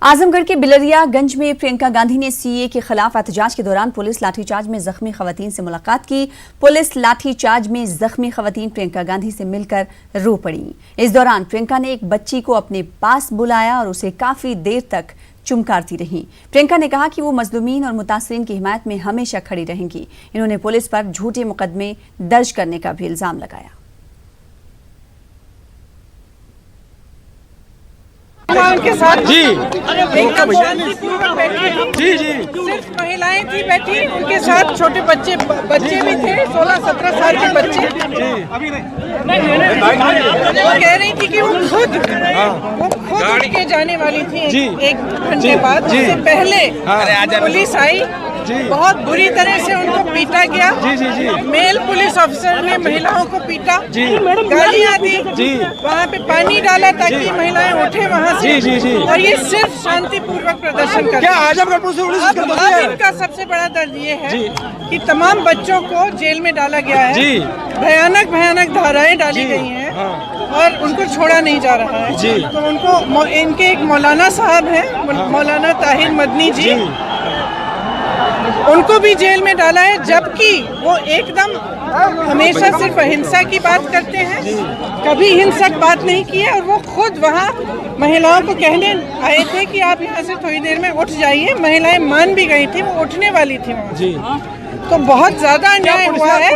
आजमगढ़ के बिलरियागंज में प्रियंका गांधी ने सीए के खिलाफ एहतजाज के दौरान पुलिस लाठीचार्ज में जख्मी खवातीन से मुलाकात की। पुलिस लाठीचार्ज में जख्मी खवातीन प्रियंका गांधी से मिलकर रो पड़ी। इस दौरान प्रियंका ने एक बच्ची को अपने पास बुलाया और उसे काफी देर तक चुमकारती रही। प्रियंका ने कहा कि वो मजलूमीन और मुतासरीन की हिमायत में हमेशा खड़ी रहेंगी। इन्होंने पुलिस पर झूठे मुकदमे दर्ज करने का भी इल्जाम लगाया। उनके साथ जी एकदम शांतिपूर्वक बैठी। जी जी सिर्फ महिलाएं थी बैठी, उनके साथ छोटे बच्चे भी थे, 16-17 साल के बच्चे। वो कह रही थी कि वो खुद उठ के जाने वाली थी एक घंटे बाद। उससे पहले पुलिस आई, बहुत बुरी तरह से उनको पीटा गया। मेल पुलिस ऑफिसर ने महिलाओं को पीटा, गालियां दी, वहाँ पे पानी डाला ताकि महिलाएं उठे वहाँ से। और ये सिर्फ शांतिपूर्वक प्रदर्शन कर। अब इनका सबसे बड़ा दर्द ये है कि तमाम बच्चों को जेल में डाला गया है, भयानक धाराएं डाली गई हैं और उनको छोड़ा नहीं जा रहा है। तो उनको इनके एक मौलाना साहब हैं, मौलाना ताहिर मदनी जी, उनको भी जेल में डाला है, जबकि वो एकदम हमेशा सिर्फ अहिंसा की बात करते हैं, कभी हिंसक बात नहीं की है। और वो खुद वहाँ महिलाओं को कहने आए थे कि आप यहाँ से थोड़ी देर में उठ जाइए। महिलाएं मान भी गई थी, वो उठने वाली थी वहाँ। तो बहुत ज्यादा अन्याय हुआ है।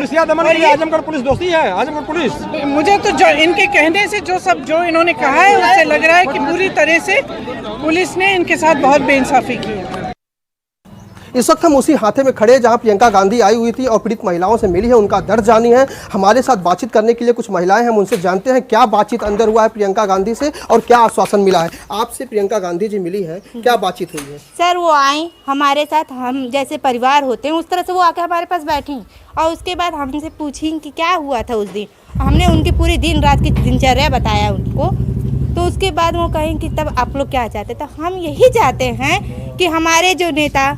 आजमगढ़ पुलिस दोस्ती है, आजमगढ़ पुलिस। मुझे तो जो इनके कहने से जो इन्होंने कहा है उससे लग रहा है कि पूरी तरह से पुलिस ने इनके साथ बहुत बेइंसाफी की है। इस वक्त हम उसी हाथे में खड़े जहां प्रियंका गांधी आई हुई थी और पीड़ित महिलाओं से मिली है, उनका दर्द जानी है। हमारे साथ बातचीत करने के लिए कुछ महिलाएं हैं, हम उनसे जानते हैं क्या बातचीत अंदर हुआ है प्रियंका गांधी से और क्या आश्वासन मिला है। आपसे प्रियंका गांधी जी मिली है, क्या बातचीत हुई है? सर वो आई हमारे साथ, हम जैसे परिवार होते हैं उस तरह से वो आके हमारे पास बैठी और उसके बाद हमसे पूछी कि क्या हुआ था उस दिन। हमने उनकी पूरी दिन रात की दिनचर्या बताया उनको। तो उसके बाद वो कहें कि तब आप लोग क्या चाहते? तो हम यही चाहते हैं कि हमारे जो नेता,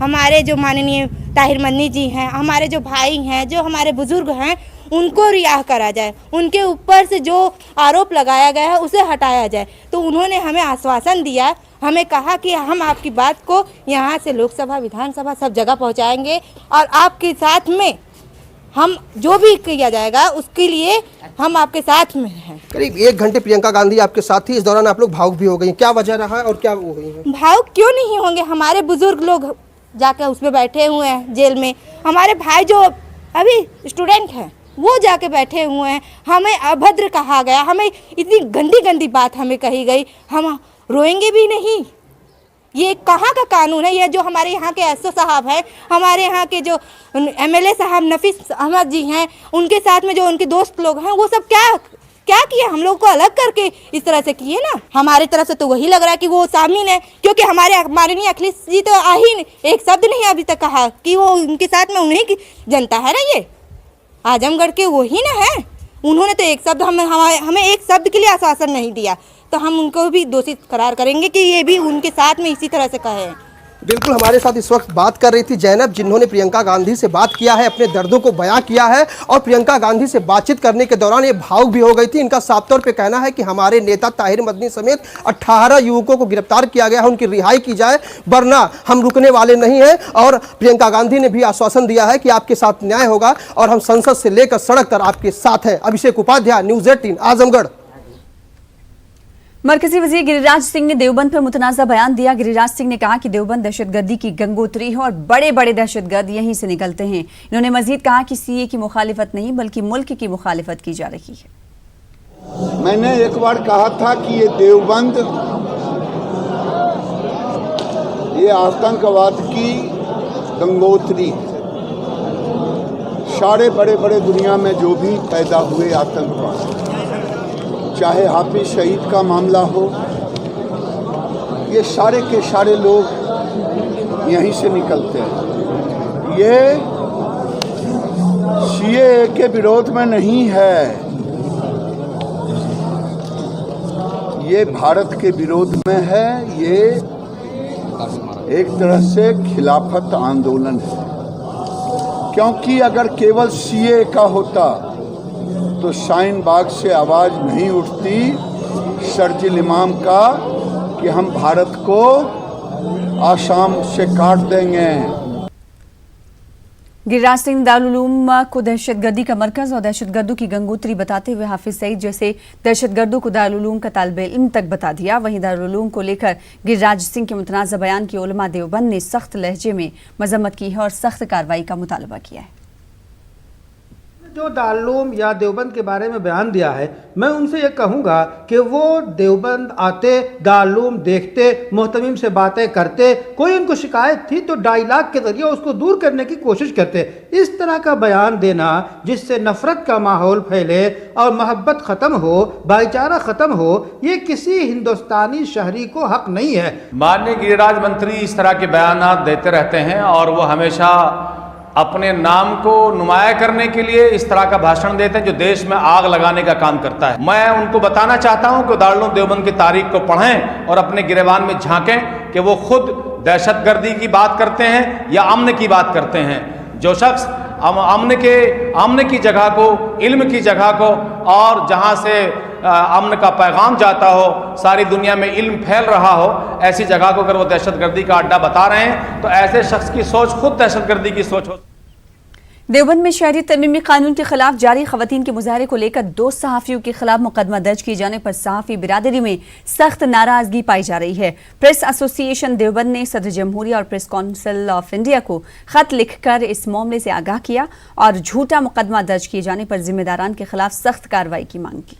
हमारे जो माननीय ताहिर मदनी जी हैं, हमारे जो भाई हैं, जो हमारे बुजुर्ग हैं, उनको रिहा करा जाए। उनके ऊपर से जो आरोप लगाया गया है उसे हटाया जाए। तो उन्होंने हमें आश्वासन दिया, हमें कहा कि हम आपकी बात को यहाँ से लोकसभा, विधानसभा सब जगह पहुँचाएंगे और आपके साथ में हम जो भी किया जाएगा उसके लिए हम आपके साथ में हैं। करीब 1 घंटे प्रियंका गांधी आपके साथ थी, इस दौरान आप लोग भावुक भी हो गई, क्या वजह रहा है और क्या हो गई है? भावुक क्यों नहीं होंगे? हमारे बुजुर्ग लोग जाकर उसमें बैठे हुए हैं जेल में, हमारे भाई जो अभी स्टूडेंट हैं वो जाके बैठे हुए हैं। हमें अभद्र कहा गया, हमें इतनी गंदी बात हमें कही गई, हम रोएंगे भी नहीं। ये कहाँ का कानून है? ये जो हमारे यहाँ के एसओ साहब हैं, हमारे यहाँ के जो एमएलए साहब नफीस अहमद जी हैं, उनके साथ में जो उनके दोस्त लोग हैं, वो सब क्या किया? हम लोग को अलग करके इस तरह से किए ना। हमारी तरफ से तो वही लग रहा है कि वो शामिल है, क्योंकि हमारे माननीय अखिलेश जी तो एक शब्द नहीं अभी तक कहा कि वो उनके साथ में उन्हीं की जनता है ना, ये आजमगढ़ के वही ना है। उन्होंने तो एक शब्द हमें एक शब्द के लिए आश्वासन नहीं दिया, तो हम उनको भी दोषी करार करेंगे कि ये भी उनके साथ में इसी तरह से कहे। बिल्कुल, हमारे साथ इस वक्त बात कर रही थी जैनब, जिन्होंने प्रियंका गांधी से बात किया है, अपने दर्दों को बयां किया है और प्रियंका गांधी से बातचीत करने के दौरान ये भावुक भी हो गई थी। इनका साफ तौर पे कहना है कि हमारे नेता ताहिर मदनी समेत 18 युवकों को गिरफ्तार किया गया है, उनकी रिहाई की जाए, वरना हम रुकने वाले नहीं हैं। और प्रियंका गांधी ने भी आश्वासन दिया है कि आपके साथ न्याय होगा और हम संसद से लेकर सड़क तक आपके साथ हैं। अभिषेक उपाध्याय, न्यूज़ 18 आजमगढ़। मरकजी वजीर गिरिराज सिंह ने देवबंद पर मुतनाज़ा बयान दिया। गिरिराज सिंह ने कहा कि देवबंद दहशतगर्दी की गंगोत्री है और बड़े दहशतगर्द यहीं से निकलते हैं। इन्होंने मजीद कहा कि सीए की मुखालिफत नहीं बल्कि मुल्क की मुखालिफत की जा रही है। मैंने एक बार कहा था कि ये देवबंद ये आतंकवाद की गंगोत्री, सारे बड़े दुनिया में जो भी पैदा हुए आतंकवाद, चाहे हाफिज शहीद का मामला हो, ये सारे के सारे लोग यहीं से निकलते हैं। ये सीए के विरोध में नहीं है, ये भारत के विरोध में है। ये एक तरह से खिलाफत आंदोलन है, क्योंकि अगर केवल सीए का होता तो शाहीन बाग से आवाज़ नहीं उठती शर्जिल इमाम का कि कि हम भारत को आसाम से काट देंगे। गिरिराज सिंह दारुल उलूम को दहशतगर्दी का मरकज और दहशतगर्दों की गंगोत्री बताते हुए हाफिज सईद जैसे दहशतगर्दों को दारुल उलूम का तालिब इल्म तक बता दिया। वहीं दारुल उलूम को लेकर गिरिराज सिंह के मुतनाज़ा बयान की उलमा देवबंद ने सख्त लहजे में मजम्मत की है और सख्त कार्रवाई का मुतालबा किया है। जो दारुल उलूम या देवबंद के बारे में बयान दिया है, मैं उनसे ये कहूँगा कि वो देवबंद आते, दारुल उलूम देखते, मोहतमिम से बातें करते, कोई उनको शिकायत थी तो डायलॉग के जरिए उसको दूर करने की कोशिश करते। इस तरह का बयान देना जिससे नफरत का माहौल फैले और मोहब्बत ख़त्म हो, भाईचारा ख़त्म हो, ये किसी हिंदुस्तानी शहरी को हक नहीं है। माननीय गिरिराज मंत्री इस तरह के बयान देते रहते हैं और वो हमेशा अपने नाम को नुमाया करने के लिए इस तरह का भाषण देते हैं जो देश में आग लगाने का काम करता है। मैं उनको बताना चाहता हूं कि दारुल उलूम देवबंद की तारीख को पढ़ें और अपने गिरेबान में झांकें कि वो खुद दहशतगर्दी की बात करते हैं या अमन की बात करते हैं। जो शख्स अमन की जगह को, इल्म की जगह को और जहां से अमन का पैगाम जाता हो, सारी दुनिया में इल्म फैल रहा हो, ऐसी जगह को अगर वो दहशतगर्दी का अड्डा बता रहे हैं तो ऐसे शख्स की सोच खुद दहशतगर्दी की सोच हो। देवबंद में शहरी तरमीमी कानून के खिलाफ जारी खवातीन के मुजाहरे को लेकर 2 सहाफ़ियों के खिलाफ मुकदमा दर्ज किए जाने पर सहाफ़ी बिरादरी में सख्त नाराजगी पाई जा रही है। प्रेस एसोसिएशन देवबंद ने सदर जमहूरिया और प्रेस काउंसिल ऑफ इंडिया को खत लिखकर इस मामले से आगाह किया और झूठा मुकदमा दर्ज किए जाने पर जिम्मेदारान के खिलाफ सख्त कार्रवाई की मांग की।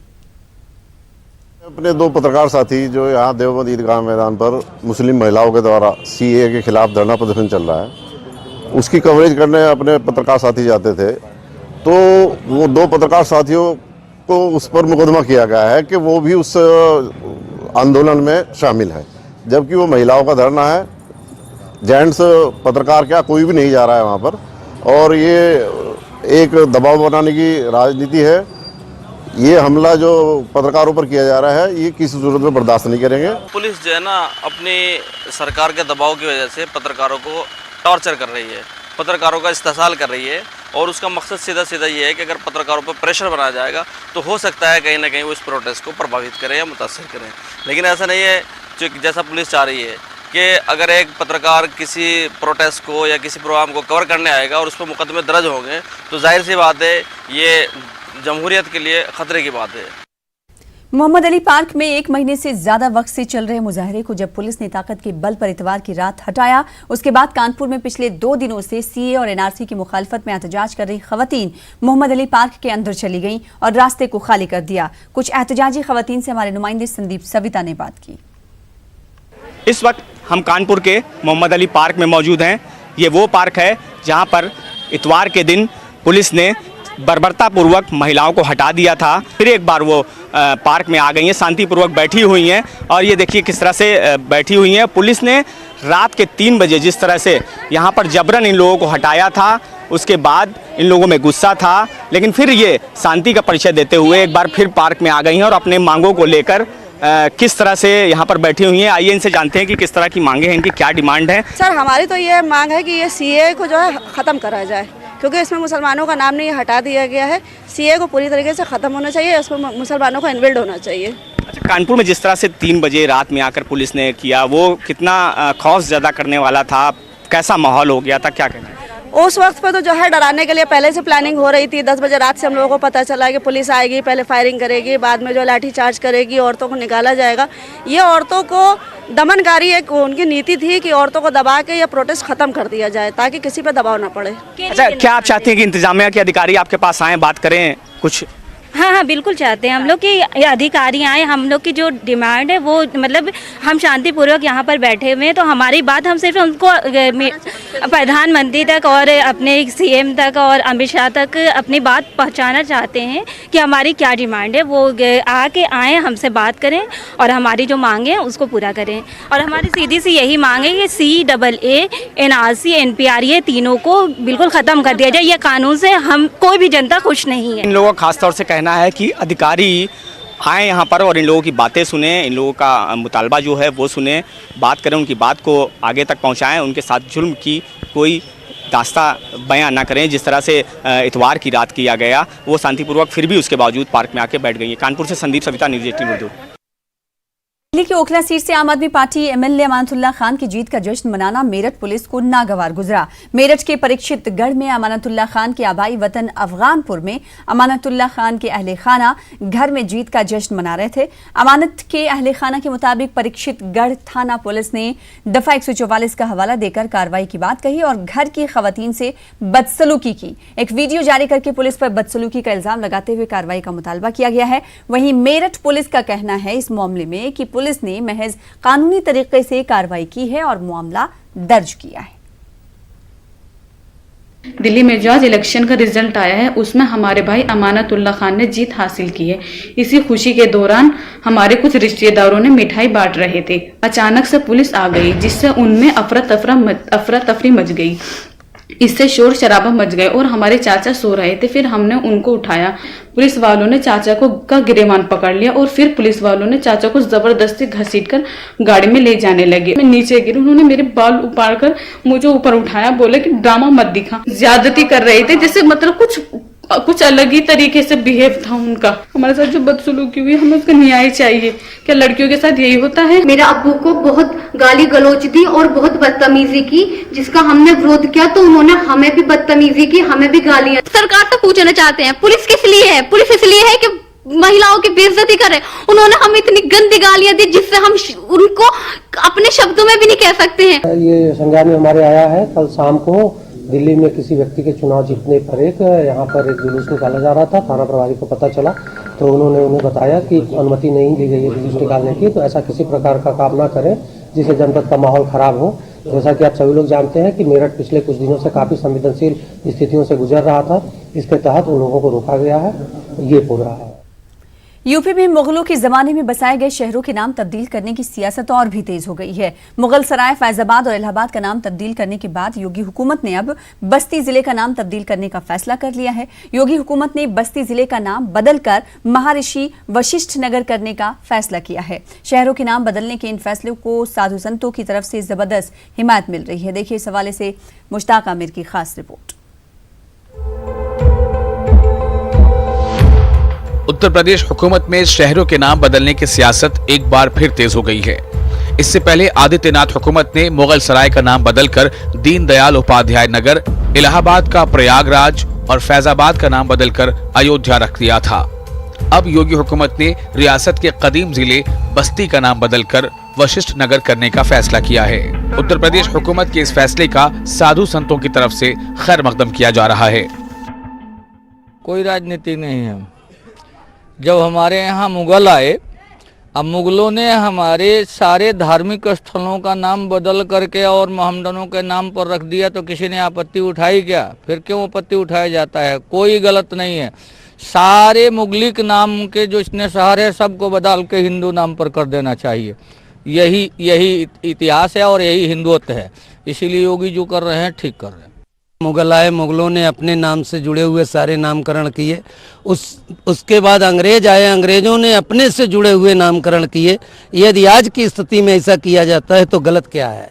अपने 2 पत्रकार साथी जो यहाँ देवबंद ईदगाह मैदान पर मुस्लिम महिलाओं के द्वारा सीए के खिलाफ धरना प्रदर्शन चल रहा है, उसकी कवरेज करने अपने पत्रकार साथी जाते थे, तो वो 2 पत्रकार साथियों को उस पर मुकदमा किया गया है कि वो भी उस आंदोलन में शामिल है, जबकि वो महिलाओं का धरना है। जेंट्स पत्रकार क्या कोई भी नहीं जा रहा है वहाँ पर, और ये एक दबाव बनाने की राजनीति है। ये हमला जो पत्रकारों पर किया जा रहा है ये किसी सूरत में बर्दाश्त नहीं करेंगे। पुलिस जो है ना अपनी सरकार के दबाव की वजह से पत्रकारों को टॉर्चर कर रही है, पत्रकारों का इस्तेसाल कर रही है और उसका मकसद सीधा ये है कि अगर पत्रकारों पर प्रेशर बनाया जाएगा तो हो सकता है कहीं ना कहीं वो इस प्रोटेस्ट को प्रभावित करें या मुतासर करें। लेकिन ऐसा नहीं है जो जैसा पुलिस चाह रही है कि अगर एक पत्रकार किसी प्रोटेस्ट को या किसी प्रोग्राम को कवर करने आएगा और उस पर मुकदमे दर्ज होंगे तो जाहिर सी बात है ये जमहूरियत के लिए खतरे की बात है। मोहम्मद अली पार्क में 1 महीने से ज्यादा वक्त से चल रहे मुजाहरे को जब पुलिस ने ताकत के बल पर इतवार की रात हटाया, उसके बाद कानपुर में पिछले 2 दिनों से सीए और एनआरसी की मुखालफत में एहतजाज कर रही खवातीन मोहम्मद अली पार्क के अंदर चली गईं और रास्ते को खाली कर दिया। कुछ एहतजाजी खवातीन से हमारे नुमाइंदे संदीप सविता ने बात की। इस वक्त हम कानपुर के मोहम्मद अली पार्क में मौजूद हैं। ये वो पार्क है जहाँ पर इतवार के दिन पुलिस ने बर्बरतापूर्वक महिलाओं को हटा दिया था, फिर एक बार वो पार्क में आ गई हैं, शांतिपूर्वक बैठी हुई हैं और ये देखिए किस तरह से बैठी हुई हैं। पुलिस ने रात के 3 बजे जिस तरह से यहाँ पर जबरन इन लोगों को हटाया था, उसके बाद इन लोगों में गुस्सा था, लेकिन फिर ये शांति का परिचय देते हुए एक बार फिर पार्क में आ गई हैं और अपने मांगों को लेकर किस तरह से यहाँ पर बैठी हुई हैं। आइए इनसे जानते हैं कि किस तरह की मांगे हैं, इनकी क्या डिमांड है। सर हमारी तो ये मांग है कि ये सीए को जो है ख़त्म करा जाए, क्योंकि इसमें मुसलमानों का नाम नहीं हटा दिया गया है। सीए को पूरी तरीके से ख़त्म होना चाहिए, उसमें मुसलमानों को इन्वॉल्व होना चाहिए। अच्छा, कानपुर में जिस तरह से 3 बजे रात में आकर पुलिस ने किया, वो कितना खौफ ज़्यादा करने वाला था, कैसा माहौल हो गया था, क्या कहना है? उस वक्त पे तो जो है डराने के लिए पहले से प्लानिंग हो रही थी। 10 बजे रात से हम लोगों को पता चला कि पुलिस आएगी, पहले फायरिंग करेगी, बाद में जो लाठी चार्ज करेगी, औरतों को निकाला जाएगा। ये औरतों को दमनकारी एक उनकी नीति थी कि औरतों को दबा के ये प्रोटेस्ट खत्म कर दिया जाए ताकि किसी पे दबाव ना पड़े। अच्छा, क्या आप चाहते हैं कि इंतजामिया के अधिकारी आपके पास आएँ, बात करें कुछ? हाँ, बिल्कुल चाहते हैं हम लोग कि अधिकारी आए। हम लोग की जो डिमांड है वो मतलब हम शांतिपूर्वक यहाँ पर बैठे हुए हैं, तो हमारी बात हम सिर्फ उनको प्रधानमंत्री तक और अपने सीएम तक और अमित शाह तक अपनी बात पहुँचाना चाहते हैं कि हमारी क्या डिमांड है। वो आके आए, हमसे बात करें और हमारी जो मांगे हैं उसको पूरा करें। और हमारी सीधी सी यही मांग है कि CAA, NRC, NPR ये तीनों को बिल्कुल ख़त्म कर दिया जाए। ये कानून से हम कोई भी जनता खुश नहीं है। इन लोगों का खासतौर से कहना है कि अधिकारी आए यहाँ पर और इन लोगों की बातें सुने, इन लोगों का मुतालबा जो है वो सुने, बात करें, उनकी बात को आगे तक पहुँचाएं, उनके साथ जुल्म की कोई दास्ता बयां ना करें। जिस तरह से इतवार की रात किया गया, वो शांतिपूर्वक फिर भी उसके बावजूद पार्क में आके बैठ गई है। कानपुर से संदीप सविता, न्यूज़ 18 उर्दू। दिल्ली की ओखला सीट से आम आदमी पार्टी एमएलए अमानतुल्लाह खान की जीत का जश्न मनाना मेरठ पुलिस को नागवार गुजरा। मेरठ के परीक्षित गढ़ में अमानतुल्लाह खान के आबाई वतन अफगानपुर में अमानतुल्लाह खान के अहले खाना घर में जीत का जश्न मना रहे थे। अमानत के अहले खाना के मुताबिक परीक्षित गढ़ थाना पुलिस ने दफा 144 का हवाला देकर कार्रवाई की बात कही और घर की खवातीन से बदसलूकी की। एक वीडियो जारी करके पुलिस पर बदसलूकी का इल्जाम लगाते हुए कार्रवाई का मुतालबा किया गया है। वहीं मेरठ पुलिस का कहना है इस मामले में कि पुलिस ने महज कानूनी तरीके से कार्रवाई की है और मामला दर्ज किया है। दिल्ली में जो आज इलेक्शन का रिजल्ट आया है उसमें हमारे भाई अमानतुल्लाह खान ने जीत हासिल की है। इसी खुशी के दौरान हमारे कुछ रिश्तेदारों ने मिठाई बांट रहे थे। अचानक से पुलिस आ गई जिससे उनमें अफरा तफरी मच गई। इससे शोर शराबा मच गए और हमारे चाचा सो रहे थे। फिर हमने उनको उठाया। पुलिस वालों ने चाचा को का गिरेबान पकड़ लिया और फिर पुलिस वालों ने चाचा को जबरदस्ती घसीटकर गाड़ी में ले जाने लगे। मैं नीचे गिरी, उन्होंने मेरे बाल उपाड़ कर मुझे ऊपर उठाया, बोले कि ड्रामा मत दिखा। ज्यादती कर रहे थे, जैसे मतलब कुछ अलग ही तरीके से बिहेव था उनका। हमारे साथ जो बदसलूकी हुई, हमें उसका न्याय चाहिए। क्या लड़कियों के साथ यही होता है? मेरे अब्बू को बहुत गाली गलौज दी और बहुत बदतमीजी की, जिसका हमने विरोध किया तो उन्होंने हमें भी बदतमीजी की, हमें भी गालियां। सरकार तो पूछना चाहते हैं पुलिस किस लिए है? पुलिस इसलिए है कि महिलाओं की बेइज्जती करे। उन्होंने हमें इतनी गंदी गालियां दी जिससे हम उनको अपने शब्दों में भी नहीं कह सकते हैं। ये संज्ञान में हमारे आया है, कल शाम को दिल्ली में किसी व्यक्ति के चुनाव जीतने पर यहाँ पर एक जुलूस निकाला जा रहा था। थाना प्रभारी को पता चला तो उन्होंने उन्हें बताया कि अनुमति नहीं ली गई है जुलूस निकालने की, तो ऐसा किसी प्रकार का काम ना करें जिससे जनपद का माहौल खराब हो। जैसा कि आप सभी लोग जानते हैं कि मेरठ पिछले कुछ दिनों से काफ़ी संवेदनशील स्थितियों से गुजर रहा था। इसके तहत उन लोगों को रोका गया है। ये हो रहा है। यूपी में मुगलों के जमाने में बसाए गए शहरों के नाम तब्दील करने की सियासत और भी तेज हो गई है। मुगल सराय, फैजाबाद और इलाहाबाद का नाम तब्दील करने के बाद योगी हुकूमत ने अब बस्ती जिले का नाम तब्दील करने का फैसला कर लिया है। योगी हुकूमत ने बस्ती जिले का नाम बदलकर महर्षि वशिष्ठ नगर करने का फैसला किया है। शहरों के नाम बदलने के इन फैसलों को साधु संतों की तरफ से जबरदस्त हिमायत मिल रही है। देखिए इस हवाले से मुश्ताक आमिर की खास रिपोर्ट। उत्तर प्रदेश हुकूमत में शहरों के नाम बदलने की सियासत एक बार फिर तेज हो गई है। इससे पहले आदित्यनाथ हुकूमत ने मुगल सराय का नाम बदलकर दीनदयाल उपाध्याय नगर, इलाहाबाद का प्रयागराज और फैजाबाद का नाम बदलकर अयोध्या रख दिया था। अब योगी हुकूमत ने रियासत के कदीम जिले बस्ती का नाम बदलकर वशिष्ठ नगर करने का फैसला किया है। उत्तर प्रदेश हुकूमत के इस फैसले का साधु संतों की तरफ से खैर मकदम किया जा रहा है। कोई राजनीति नहीं है। जब हमारे यहाँ मुगल आए, अब मुगलों ने हमारे सारे धार्मिक स्थलों का नाम बदल करके और मोहम्मदनों के नाम पर रख दिया, तो किसी ने आपत्ति उठाई क्या? फिर क्यों आपत्ति उठाया जाता है? कोई गलत नहीं है। सारे मुगलिक नाम के जो इतने शहर है सबको बदल के हिंदू नाम पर कर देना चाहिए। यही इतिहास है और यही हिंदुत्व है। इसीलिए योगी जो कर रहे हैं ठीक कर रहे हैं। मुगल आए, मुगलों ने अपने नाम से जुड़े हुए सारे नामकरण किए। उसके बाद अंग्रेज आए, अंग्रेजों ने अपने से जुड़े हुए नामकरण किए। यदि आज की स्थिति में ऐसा किया जाता है तो गलत क्या है?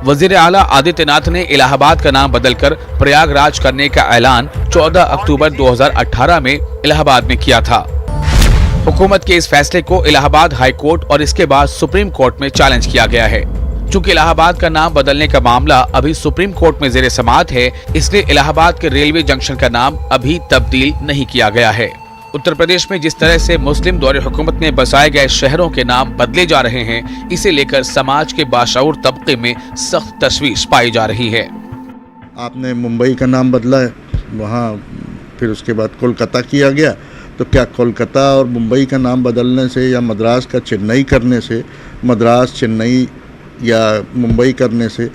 वजीर आला आदित्यनाथ ने इलाहाबाद का नाम बदलकर प्रयागराज करने का ऐलान 14 अक्टूबर 2018 में इलाहाबाद में किया था। हुकूमत के इस फैसले को इलाहाबाद हाई कोर्ट और इसके बाद सुप्रीम कोर्ट में चैलेंज किया गया है। चूंकि इलाहाबाद का नाम बदलने का मामला अभी सुप्रीम कोर्ट में ज़ेरे समाअत है, इसलिए इलाहाबाद के रेलवे जंक्शन का नाम अभी तब्दील नहीं किया गया है। उत्तर प्रदेश में जिस तरह से मुस्लिम दौरे हुकूमत में बसाए गए शहरों के नाम बदले जा रहे हैं, इसे लेकर समाज के बाशऊर तबके में सख्त तशवीश पाई जा रही है। आपने मुंबई का नाम बदला है, वहाँ फिर उसके बाद कोलकाता किया गया, तो क्या कोलकाता और मुंबई का नाम बदलने से या मद्रास का चेन्नई करने से, मद्रास चेन्नई या मुंबई करने से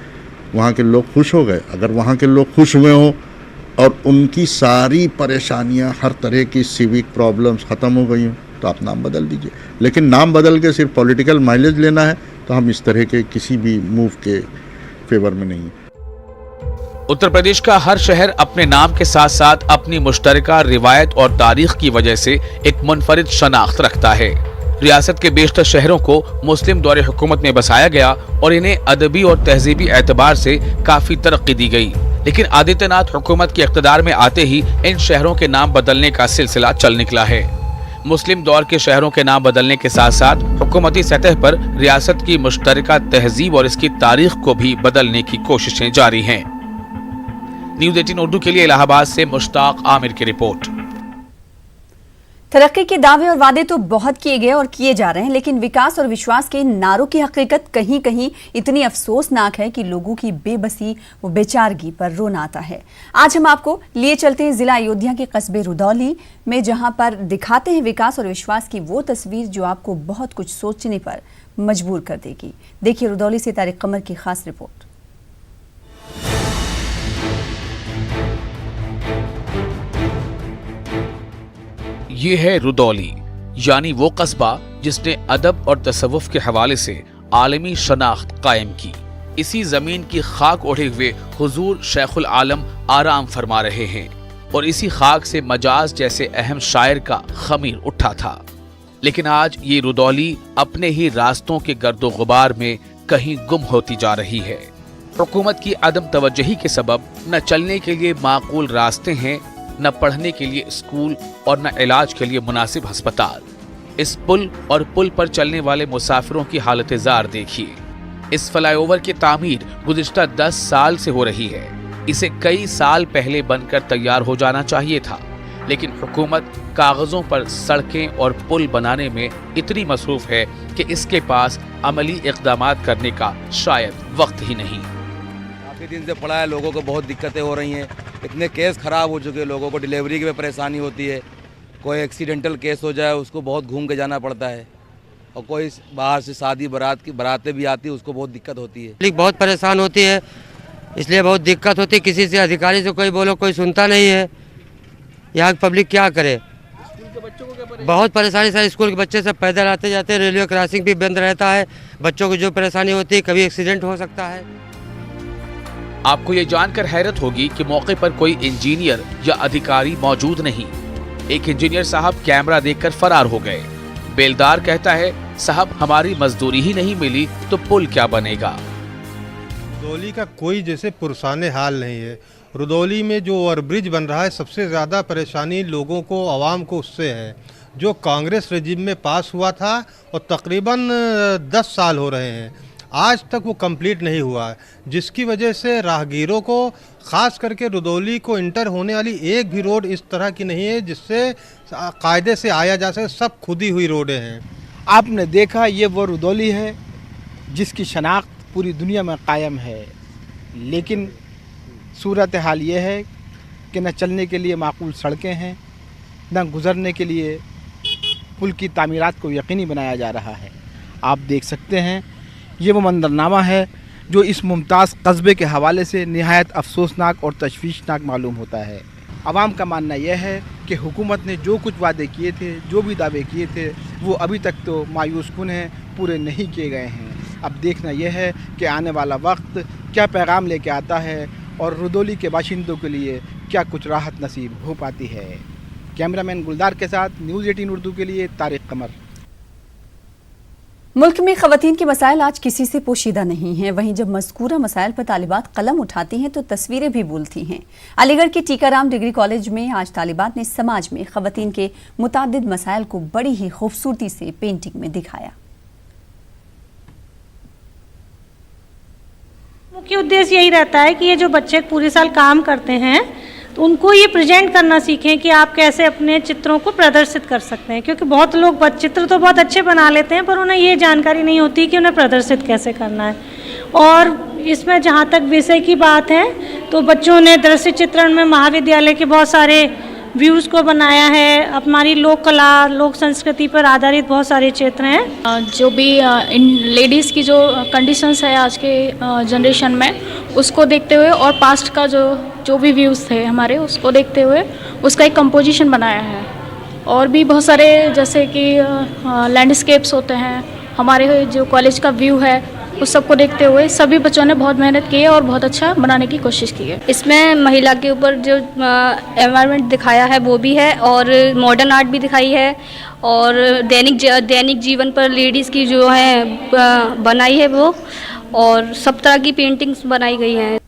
वहाँ के लोग खुश हो गए? अगर वहाँ के लोग खुश हुए हों और उनकी सारी परेशानियाँ, हर तरह की सिविक प्रॉब्लम्स ख़त्म हो गई हों, तो आप नाम बदल दीजिए। लेकिन नाम बदल के सिर्फ पॉलिटिकल माइलेज लेना है, तो हम इस तरह के किसी भी मूव के फेवर में नहीं हैं। उत्तर प्रदेश का हर शहर अपने नाम के साथ साथ अपनी मुश्तरका रिवायत और तारीख की वजह से एक मुनफरिद शनाख्त रखता है। रियासत के बेशतर शहरों को मुस्लिम दौरे हुकूमत में बसाया गया और इन्हें अदबी और तहजीबी एतबार से काफी तरक्की दी गई। लेकिन आदित्यनाथ हुकूमत के इख्तिदार में आते ही इन शहरों के नाम बदलने का सिलसिला चल निकला है। मुस्लिम दौर के शहरों के नाम बदलने के साथ साथ हुकूमती सतह पर रियासत की मुश्तरका तहजीब और इसकी तारीख को भी बदलने की कोशिशें जारी हैं। न्यूज़ 18 उर्दू के लिए इलाहाबाद से मुश्ताक आमिर की रिपोर्ट। तरक्की के दावे और वादे तो बहुत किए गए और किए जा रहे हैं, लेकिन विकास और विश्वास के नारों की हकीकत कहीं कहीं इतनी अफसोसनाक है कि लोगों की बेबसी व बेचारगी पर रोना आता है। आज हम आपको लिए चलते हैं जिला अयोध्या के कस्बे रुदौली में, जहां पर दिखाते हैं विकास और विश्वास की वो तस्वीर जो आपको बहुत कुछ सोचने पर मजबूर कर देगी। देखिए रुदौली से तारिक कमर की खास रिपोर्ट। ये है रुदौली, यानी वो कस्बा जिसने अदब और तसव्वुफ के हवाले से आलमी शनाख्त कायम की। इसी जमीन की खाक ओढ़े हुए हुजूर शेखुल आलम आराम फरमा रहे हैं और इसी खाक से मजाज जैसे अहम शायर का खमीर उठा था। लेकिन आज ये रुदौली अपने ही रास्तों के गर्दो गुबार में कहीं गुम होती जा रही है। हुकूमत की अदम तवज्जुही के सबब न चलने के लिए माकूल रास्ते हैं, न पढ़ने के लिए स्कूल और न इलाज के लिए मुनासिब अस्पताल। इस पुल और पुल पर चलने वाले मुसाफिरों की हालत जार देखिए। इस फ्लाईओवर की तामीर गुज़िश्ता 10 साल से हो रही है। इसे कई साल पहले बनकर तैयार हो जाना चाहिए था, लेकिन हुकूमत कागजों पर सड़कें और पुल बनाने में इतनी मसरूफ है कि इसके पास अमली इक़दामात करने का शायद वक्त ही नहीं। काफ़ी दिन से पड़ा है, लोगों को बहुत दिक्कतें हो रही हैं। इतने केस ख़राब हो चुके हैं, लोगों को डिलीवरी की भी परेशानी होती है। कोई एक्सीडेंटल केस हो जाए उसको बहुत घूम के जाना पड़ता है, और कोई बाहर से शादी बारातें भी आती है, उसको बहुत दिक्कत होती है। पब्लिक बहुत परेशान होती है, इसलिए बहुत दिक्कत होती है। किसी से अधिकारी से कोई बोलो कोई सुनता नहीं है। यहाँ की पब्लिक क्या करे, बहुत परेशानी। सारे स्कूल के बच्चे सब पैदल आते जाते हैं, रेलवे क्रॉसिंग भी बंद रहता है, बच्चों को जो परेशानी होती है, कभी एक्सीडेंट हो सकता है। आपको ये जानकर हैरत होगी कि मौके पर कोई इंजीनियर या अधिकारी मौजूद नहीं। एक इंजीनियर साहब कैमरा देखकर फरार हो गए। बेलदार कहता है, साहब हमारी मजदूरी ही नहीं मिली तो पुल क्या बनेगा। रुदौली का कोई जैसे पुरसाने हाल नहीं है। रुदौली में जो ओवरब्रिज बन रहा है, सबसे ज़्यादा परेशानी लोगों को, आवाम को उससे है, जो कांग्रेस रेजिम में पास हुआ था और तकरीबन 10 साल हो रहे हैं, आज तक वो कंप्लीट नहीं हुआ है, जिसकी वजह से राहगीरों को, ख़ास करके रुदौली को इंटर होने वाली एक भी रोड इस तरह की नहीं है जिससे कायदे से आया जा सके। सब खुदी हुई रोडें हैं। आपने देखा ये वो रुदौली है जिसकी शनाख्त पूरी दुनिया में कायम है, लेकिन सूरत हाल ये है कि न चलने के लिए माकूल सड़कें हैं, न गुज़रने के लिए पुल की तामीरात को यकीनी बनाया जा रहा है। आप देख सकते हैं ये वो मंजरनामा है जो इस मुमताज़ कस्बे के हवाले से निहायत अफसोसनाक और तशवीशनाक मालूम होता है। आवाम का मानना यह है कि हुकूमत ने जो कुछ वादे किए थे, जो भी दावे किए थे, वो अभी तक तो मायूस कुन हैं, पूरे नहीं किए गए हैं। अब देखना यह है कि आने वाला वक्त क्या पैगाम लेके आता है और रुदौली के बाशिंदों के लिए क्या कुछ राहत नसीब हो पाती है। कैमरामैन गुलदार के साथ न्यूज़ 18 उर्दू के लिए तारिक कमर। मुल्क में खवातीन के मसाइल आज किसी से पोशीदा नहीं हैं। वहीं जब मज़कूरा मसाइल पर तालिबात कलम उठाती हैं तो तस्वीरें भी बोलती हैं। अलीगढ़ के टीकाराम डिग्री कॉलेज में आज तालिबात ने समाज में खवातीन के मुताद्दिद मसाइल को बड़ी ही खूबसूरती से पेंटिंग में दिखाया। मुख्य उद्देश्य यही रहता है कि ये जो बच्चे पूरे साल काम करते हैं तो उनको ये प्रेजेंट करना सीखें कि आप कैसे अपने चित्रों को प्रदर्शित कर सकते हैं, क्योंकि बहुत लोग चित्र तो बहुत अच्छे बना लेते हैं पर उन्हें ये जानकारी नहीं होती कि उन्हें प्रदर्शित कैसे करना है। और इसमें जहाँ तक विषय की बात है तो बच्चों ने दृश्य चित्रण में महाविद्यालय के बहुत सारे व्यूज़ को बनाया है। हमारी लोक कला, लोक संस्कृति पर आधारित बहुत सारे चित्र हैं। जो भी इन लेडीज़ की जो कंडीशंस है आज के जनरेशन में, उसको देखते हुए और पास्ट का जो भी व्यूज़ थे हमारे, उसको देखते हुए उसका एक कंपोजिशन बनाया है। और भी बहुत सारे जैसे कि लैंडस्केप्स होते हैं, हमारे जो कॉलेज का व्यू है, उस सबको देखते हुए सभी बच्चों ने बहुत मेहनत की है और बहुत अच्छा बनाने की कोशिश की है। इसमें महिला के ऊपर जो एनवायरनमेंट दिखाया है वो भी है और मॉडर्न आर्ट भी दिखाई है और दैनिक जीवन पर लेडीज़ की जो है बनाई है वो, और सब तरह की पेंटिंग्स बनाई गई हैं।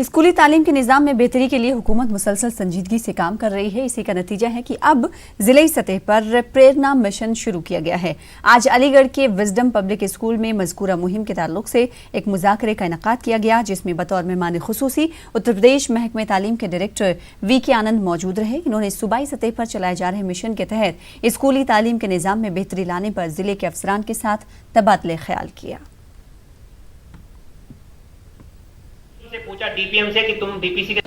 स्कूली तालीम के निज़ाम में बेहतरी के लिए हुकूमत मुसलसल संजीदगी से काम कर रही है। इसी का नतीजा है कि अब जिले सतह पर प्रेरणा मिशन शुरू किया गया है। आज अलीगढ़ के विजडम पब्लिक स्कूल में मज़कूरा मुहिम के ताल्लुक से एक मुज़ाकरे का इनेकाद किया गया, जिसमें बतौर मेहमान खुसूसी उत्तर प्रदेश महकमे तालीम के डायरेक्टर वी.के. आनंद मौजूद रहे। इन्होंने सूबाई सतह पर चलाए जा रहे मिशन के तहत स्कूली तालीम के निज़ाम में बेहतरी लाने पर जिले के अफसरान के साथ तबादले ख्याल किया। से पूछा डीपीएम से कि तुम डीपीसी के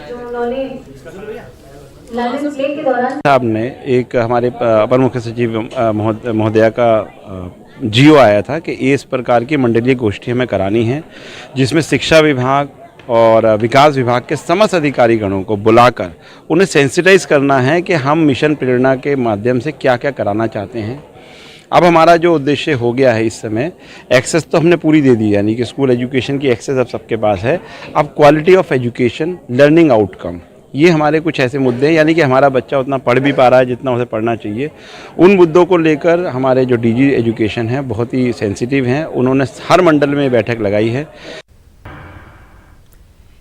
साहब ने एक हमारे अपर मुख्य सचिव महोदया का जियो आया था कि इस प्रकार की मंडलीय गोष्ठी हमें करानी है, जिसमें शिक्षा विभाग और विकास विभाग के समस्त अधिकारीगणों को बुलाकर उन्हें सेंसिटाइज करना है कि हम मिशन प्रेरणा के माध्यम से क्या क्या कराना चाहते हैं। अब हमारा जो उद्देश्य हो गया है, इस समय एक्सेस तो हमने पूरी दे दी, यानी कि स्कूल एजुकेशन की एक्सेस अब सबके पास है। अब quality of education, learning outcome, ये हमारे कुछ ऐसे मुद्दे हैं, यानी कि हमारा बच्चा उतना पढ़ भी पा रहा है जितना उसे पढ़ना चाहिए। उन मुद्दों को लेकर हमारे जो डीजी एजुकेशन है बहुत ही सेंसिटिव हैं, उन्होंने हर मंडल में बैठक लगाई है।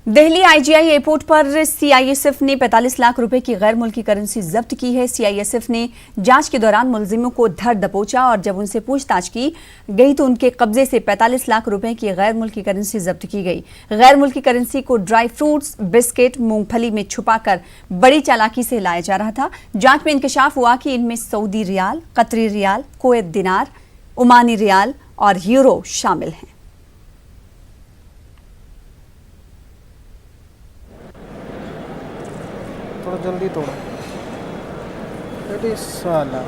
दिल्ली आईजीआई एयरपोर्ट पर सीआईएसएफ ने 45 लाख रुपए की गैर मुल्की करेंसी जब्त की है। सीआईएसएफ ने जांच के दौरान मुलजिमों को धर दबोचा और जब उनसे पूछताछ की गई तो उनके कब्जे से 45 लाख रुपए की गैर मुल्की करेंसी जब्त की गई। गैर मुल्की करेंसी को ड्राई फ्रूट्स, बिस्किट, मूंगफली में छुपाकर बड़ी चालाकी से लाया जा रहा था। जांच में इंकशाफ हुआ कि इनमें सऊदी रियाल, कतरी रियाल, कुवैत दिनार, ओमानी रियाल और यूरो शामिल हैं। थोड़ा जल्दी तोड़ो। अरे साला,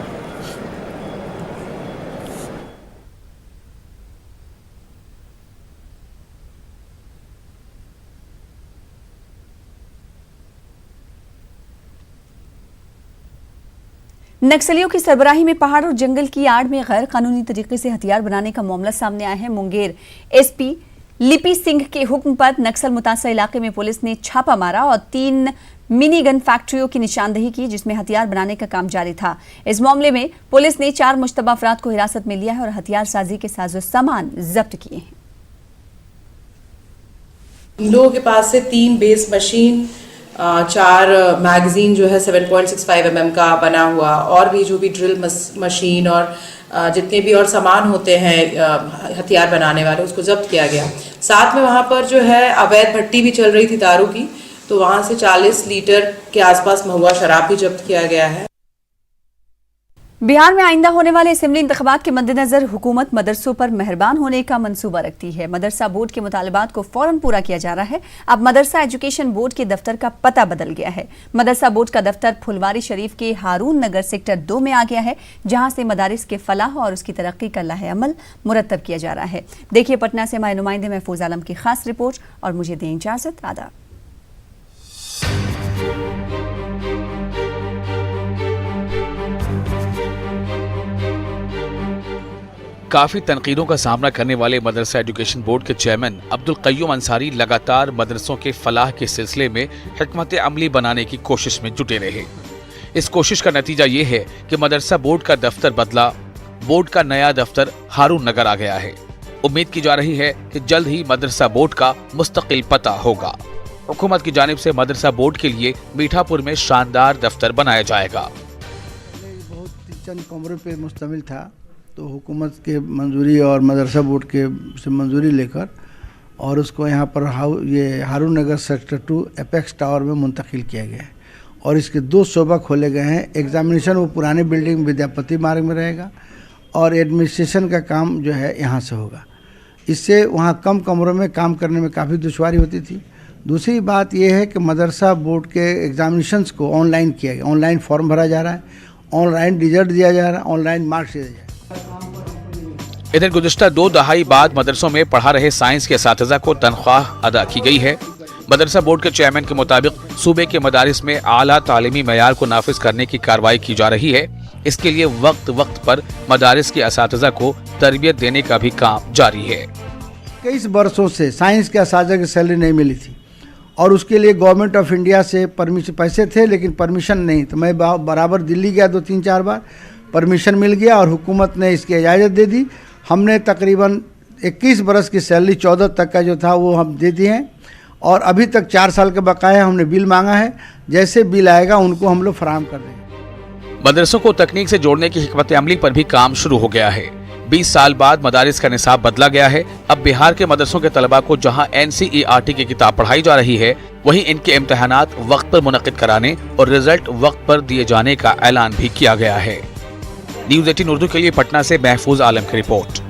नक्सलियों की सरबराही में पहाड़ और जंगल की आड़ में गैर कानूनी तरीके से हथियार बनाने का मामला सामने आया है। मुंगेर एसपी लिपि सिंह के हुक्म पर नक्सल मुतासर इलाके में पुलिस ने छापा मारा और 3 मिनी गन फैक्ट्रियों की निशानदेही की, जिसमें हथियार बनाने का काम जारी था। इस मामले में पुलिस ने 4 मुश्तबा अफराद को हिरासत में लिया है और हथियार साजी के साजो सामान जब्त किए हैं। इन लोगों के पास से 3 बेस मशीन, 4 मैगजीन जो है 7.65 mm का बना हुआ, और भी जो भी ड्रिल मशीन और जितने भी और सामान होते हैं हथियार बनाने वाले, उसको जब्त किया गया। साथ में वहाँ पर जो है अवैध भट्टी भी चल रही थी दारू की, तो वहाँ से 40 लीटर के आसपास महुआ शराब भी जब्त किया गया है। बिहार में आइंदा होने वाले असेंबली इंतखाबात के मद्देनजर हुकूमत मदरसों पर मेहरबान होने का मंसूबा रखती है। मदरसा बोर्ड के मुतालबात को फौरन पूरा किया जा रहा है। अब मदरसा एजुकेशन बोर्ड के दफ्तर का पता बदल गया है। मदरसा बोर्ड का दफ्तर फुलवारी शरीफ के हारून नगर सेक्टर 2 में आ गया है, जहां से मदारिस के फलाह और उसकी तरक्की का लाहे अमल मुरतब किया जा रहा है। देखिए पटना से हमारे नुमाइंदे महफूज आलम की खास रिपोर्ट और मुझे दें इजाजत। आदाब। काफ़ी तनकीदों का सामना करने वाले मदरसा एजुकेशन बोर्ड के चेयरमैन अब्दुल कय्यूम अंसारी लगातार मदरसों के फलाह के सिलसिले में हिकमत अमली बनाने की कोशिश में जुटे रहे। इस कोशिश का नतीजा ये है कि मदरसा बोर्ड का दफ्तर बदला, बोर्ड का नया दफ्तर हारून नगर आ गया है। उम्मीद की जा रही है कि जल्द ही मदरसा बोर्ड का मुस्तकिल पता होगा। हुकूमत की जानिब से मदरसा बोर्ड के लिए मीठापुर में शानदार दफ्तर बनाया जाएगा। बहुत चंद कमरों पे मुश्तमिल था, तो हुकूमत के मंजूरी और मदरसा बोर्ड के से मंजूरी लेकर और उसको यहाँ पर ये हारून नगर सेक्टर 2 एपेक्स टावर में मुंतकिल किया गया है और इसके 2 शोबा खोले गए हैं। एग्जामिनेशन वो पुराने बिल्डिंग विद्यापति मार्ग में रहेगा और एडमिनिस्ट्रेशन का काम जो है यहाँ से होगा। इससे वहाँ कम कमरों में काम करने में काफ़ी दुश्वारी होती थी। दूसरी बात यह है कि मदरसा बोर्ड के एग्जामिनेशंस को ऑनलाइन किया गया, ऑनलाइन फॉर्म भरा जा रहा है, ऑनलाइन रिजल्ट दिया जा रहा है, ऑनलाइन मार्क्स दिया जा रहा है। इधर गुज़िश्ता 2 दहाई बाद मदरसों में पढ़ा रहे साइंस के असातिज़ा को तनख्वाह अदा की गई है। मदरसा बोर्ड के चेयरमैन के मुताबिक सूबे के मदारिस में आला तालीमी मयार को नाफिज करने की कार्रवाई की जा रही है। इसके लिए वक्त वक्त पर मदारिस के असातिज़ा को तरबियत देने का भी काम जारी है। 21 वर्षों से साइंस के असातिज़ा की सैलरी नहीं मिली थी और उसके लिए गवर्नमेंट ऑफ इंडिया से परमिशन, पैसे थे लेकिन परमिशन नहीं, तो मैं बराबर दिल्ली गया 2-3-4 बार, परमिशन मिल गया और हुकूमत ने इसकी इजाज़त दे दी। हमने तकरीबन 21 बरस की सैलरी 14 तक का जो था वो हम दे दिए हैं और अभी तक 4 साल के बकाया हमने बिल मांगा है, जैसे बिल आएगा उनको हम लोग फराहम कर देंगे। मदरसों को तकनीक से जोड़ने की हिकमत अमली पर भी काम शुरू हो गया है। 20 साल बाद मदारिस का निसाब बदला गया है। अब बिहार के मदरसों के तलबा को जहां NCERT की किताब पढ़ाई जा रही है, वहीं इनके इम्तिहानात वक्त पर मुनक्किद कराने और रिजल्ट वक्त पर दिए जाने का ऐलान भी किया गया है। न्यूज़ 18 उर्दू के लिए पटना से महफूज आलम की रिपोर्ट।